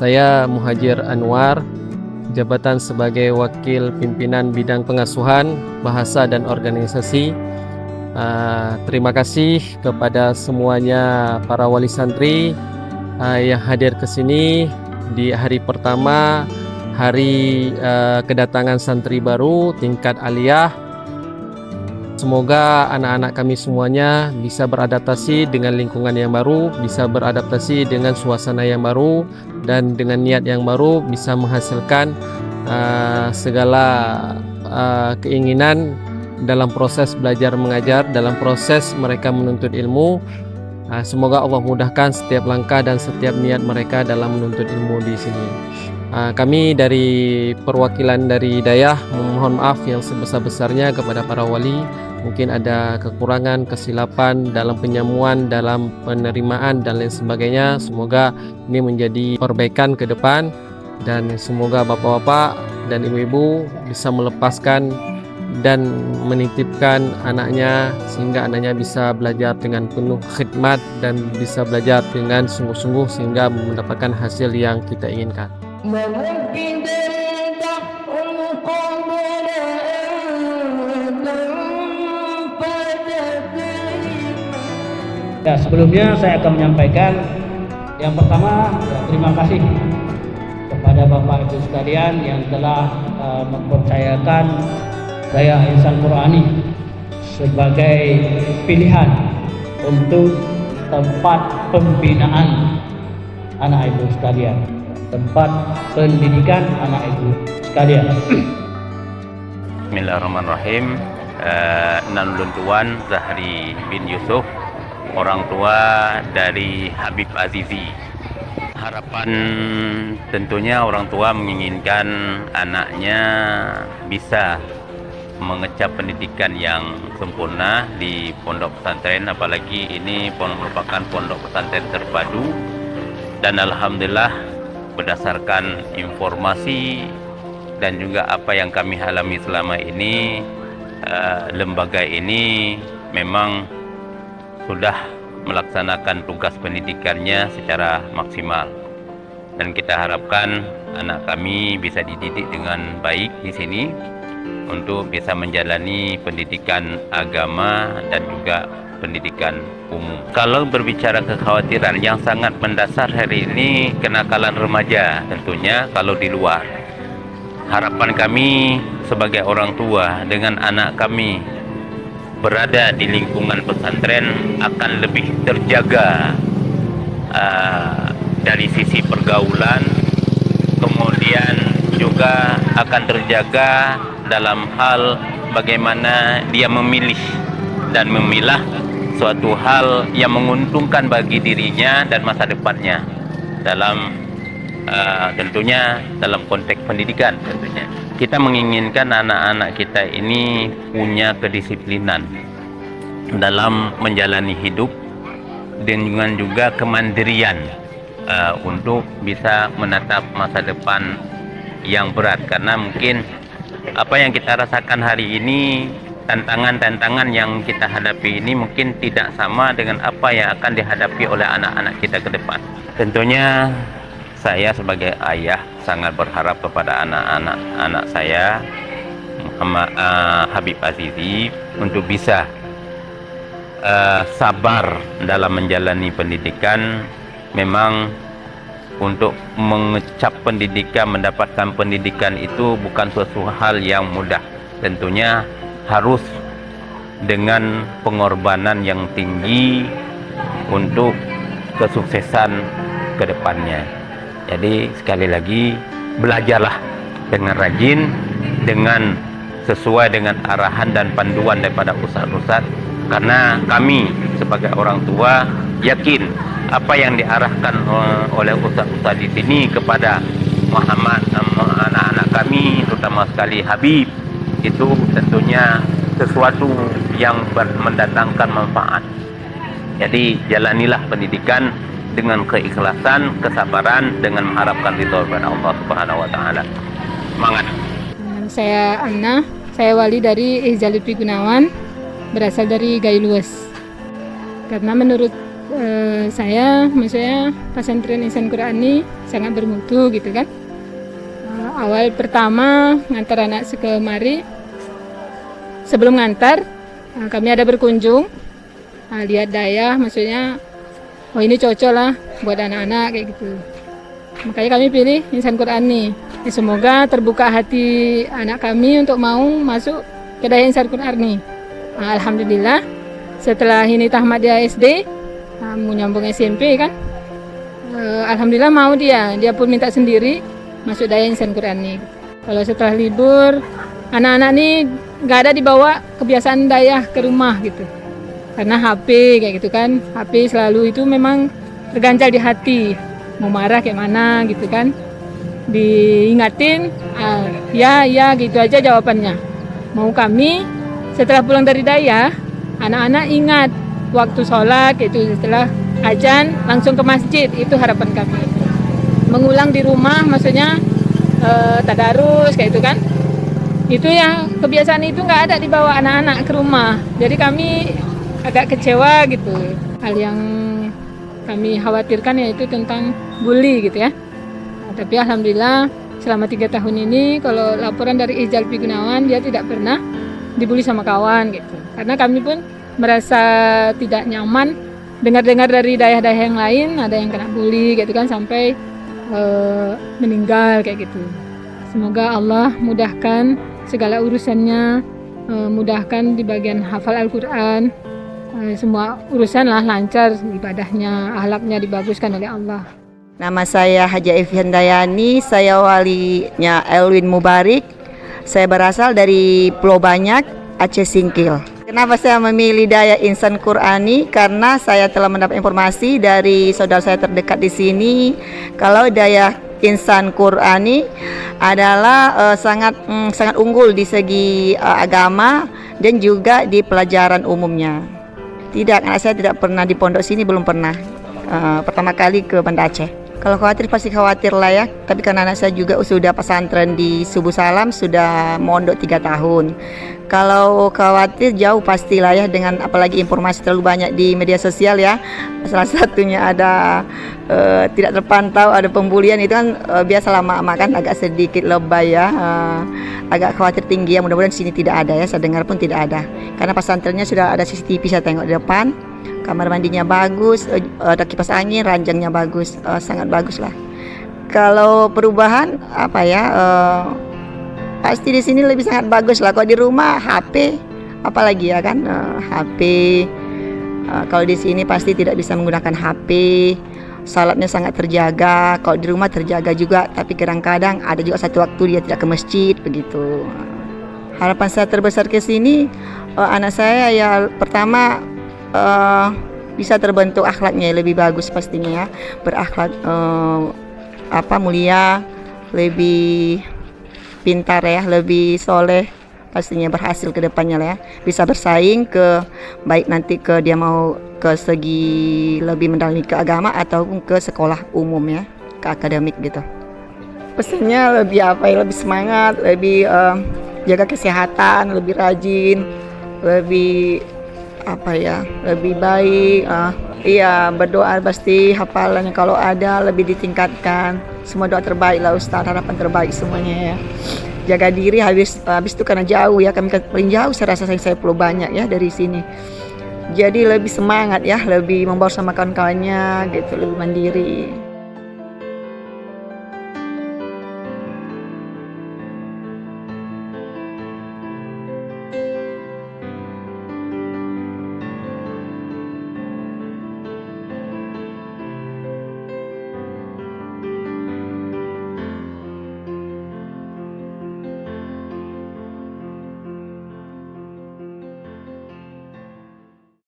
Saya Muhajir Anwar, jabatan sebagai Wakil Pimpinan Bidang Pengasuhan, Bahasa dan Organisasi. Terima kasih kepada semuanya para wali santri yang hadir ke sini di hari pertama, hari kedatangan santri baru tingkat aliyah. Semoga anak-anak kami semuanya bisa beradaptasi dengan lingkungan yang baru, bisa beradaptasi dengan suasana yang baru, dan dengan niat yang baru bisa menghasilkan segala keinginan dalam proses belajar mengajar, dalam proses mereka menuntut ilmu. Semoga Allah mudahkan setiap langkah dan setiap niat mereka dalam menuntut ilmu di sini. Kami dari perwakilan dari Hidayah memohon maaf yang sebesar-besarnya kepada para wali. Mungkin ada kekurangan, kesilapan dalam penyamuan, dalam penerimaan dan lain sebagainya. Semoga ini menjadi perbaikan ke depan, dan semoga bapak-bapak dan ibu-ibu bisa melepaskan dan menitipkan anaknya sehingga anaknya bisa belajar dengan penuh khidmat dan bisa belajar dengan sungguh-sungguh sehingga mendapatkan hasil yang kita inginkan. Ya, sebelumnya saya akan menyampaikan yang pertama, terima kasih kepada Bapak Ibu sekalian yang telah mempercayakan Daya Ihsan Qurani sebagai pilihan untuk tempat pembinaan anak ibu sekalian, tempat pendidikan anak ibu sekalian. Bismillahirrahmanirrahim. Nanulun Tuan Zahri bin Yusuf, orang tua dari Habib Azizi. Harapan tentunya orang tua menginginkan anaknya bisa mengecap pendidikan yang sempurna di pondok pesantren, apalagi ini merupakan pondok pesantren terpadu. Dan alhamdulillah berdasarkan informasi dan juga apa yang kami alami selama ini, lembaga ini memang sudah melaksanakan tugas pendidikannya secara maksimal, dan kita harapkan anak kami bisa dididik dengan baik di sini untuk bisa menjalani pendidikan agama dan juga pendidikan umum. Kalau berbicara kekhawatiran yang sangat mendasar hari ini, kenakalan remaja tentunya kalau di luar. Harapan kami sebagai orang tua dengan anak kami berada di lingkungan pesantren akan lebih terjaga dari sisi pergaulan, kemudian juga akan terjaga dalam hal bagaimana dia memilih dan memilah suatu hal yang menguntungkan bagi dirinya dan masa depannya dalam tentunya dalam konteks pendidikan. Tentunya kita menginginkan anak-anak kita ini punya kedisiplinan dalam menjalani hidup dengan juga kemandirian untuk bisa menatap masa depan yang berat, karena mungkin apa yang kita rasakan hari ini, tantangan-tantangan yang kita hadapi ini mungkin tidak sama dengan apa yang akan dihadapi oleh anak-anak kita ke depan. Tentunya saya sebagai ayah sangat berharap kepada anak-anak saya, Habib Azizi, untuk bisa sabar dalam menjalani pendidikan. Memang untuk mengecap pendidikan, mendapatkan pendidikan itu bukan suatu hal yang mudah. Tentunya harus dengan pengorbanan yang tinggi untuk kesuksesan ke depannya. Jadi sekali lagi, belajarlah dengan rajin, dengan sesuai dengan arahan dan panduan daripada ustaz-ustaz, karena kami sebagai orang tua yakin apa yang diarahkan oleh ustaz-ustaz di sini kepada anak-anak kami, terutama sekali Habib, itu tentunya sesuatu yang mendatangkan manfaat. Jadi jalanilah pendidikan dengan keikhlasan, kesabaran, dengan mengharapkan ridho kepada Allah Subhanahu wa taala. Semangat. Saya Anna, saya wali dari Ihzal Lutfi Gunawan, berasal dari Gailuwes. Karena menurut saya maksudnya pesantren Ihsan Qur'ani sangat bermutu gitu kan. Awal pertama ngantar anak sekemari, sebelum ngantar kami ada berkunjung, lihat dayah, maksudnya oh ini cocok lah buat anak-anak kayak gitu. Makanya kami pilih Ihsan Qur'ani. Semoga terbuka hati anak kami untuk mau masuk ke dayah Ihsan Qur'ani. Alhamdulillah setelah ini tamat dia SD, mau nyambung SMP kan. Alhamdulillah mau dia pun minta sendiri masuk dayah Ihsan Qur'ani. Kalau setelah libur, anak-anak nih nggak ada dibawa kebiasaan dayah ke rumah gitu. Karena HP kayak gitu kan, HP selalu itu memang terganjal di hati. Mau marah kayak mana gitu kan, diingatin, ya gitu aja jawabannya. Mau kami setelah pulang dari dayah, anak-anak ingat waktu sholat itu setelah azan langsung ke masjid, itu harapan kami. Mengulang di rumah maksudnya tadarus kayak itu kan, itu ya kebiasaan itu nggak ada dibawa anak-anak ke rumah. Jadi kami agak kecewa gitu. Hal yang kami khawatirkan yaitu tentang bully gitu ya. Tapi alhamdulillah selama 3 tahun ini kalau laporan dari Ijal-P Gunawan, dia tidak pernah dibully sama kawan gitu. Karena kami pun merasa tidak nyaman dengar-dengar dari dayah-dayah yang lain ada yang kena bully gitu kan, sampai meninggal kayak gitu. Semoga Allah mudahkan segala urusannya, mudahkan di bagian hafal Al-Quran, semua urusan lah lancar, ibadahnya, akhlaknya dibaguskan oleh Allah. Nama saya Haja Evi Handayani, saya walinya Elwin Mubarik. Saya berasal dari Pulau Banyak, Aceh Singkil. Kenapa saya memilih dayah Ihsan Qur'ani? Karena saya telah mendapat informasi dari saudara saya terdekat di sini kalau dayah Ihsan Qur'ani adalah sangat unggul di segi agama dan juga di pelajaran umumnya. Tidak, anak saya tidak pernah di pondok sini, belum pernah. Pertama kali ke Banda Aceh. Kalau khawatir pasti khawatir lah ya. Tapi karena anak saya juga sudah pesantren di Subuh Salam, sudah mondok 3 tahun. Kalau khawatir jauh pastilah ya, dengan apalagi informasi terlalu banyak di media sosial ya. Salah satunya ada tidak terpantau, ada pembulian, itu kan biasa lama kan agak sedikit lebay ya. Agak khawatir tinggi ya, mudah-mudahan di sini tidak ada ya, saya dengar pun tidak ada. Karena pesantrennya sudah ada CCTV, saya tengok di depan. Kamar mandinya bagus, ada kipas angin, ranjangnya bagus, sangat bagus lah. Kalau perubahan apa ya, pasti di sini lebih sangat bagus lah. Kalau di rumah HP, apalagi ya kan, HP. Kalau di sini pasti tidak bisa menggunakan HP. Salatnya sangat terjaga. Kalau di rumah terjaga juga, tapi kadang-kadang ada juga satu waktu dia tidak ke masjid begitu. Harapan saya terbesar ke sini, anak saya ya pertama bisa terbentuk akhlaknya lebih bagus pastinya ya, berakhlak mulia, lebih pintar ya, lebih soleh, pastinya berhasil ke depannya lah ya, bisa bersaing ke baik nanti ke dia mau ke segi lebih mendalami ke agama ataupun ke sekolah umum ya, ke akademik gitu. Pesannya lebih apa ya, lebih semangat, lebih jaga kesehatan, lebih rajin, lebih apa ya, lebih baik. Iya, berdoa pasti hafalannya kalau ada lebih ditingkatkan. Semua doa terbaik lah Ustaz, harapan terbaik semuanya ya. Jaga diri, habis itu karena jauh ya, kami paling jauh saya rasa saya Pulau Banyak ya dari sini. Jadi lebih semangat ya, lebih membaur sama kawan-kawannya gitu, lebih mandiri.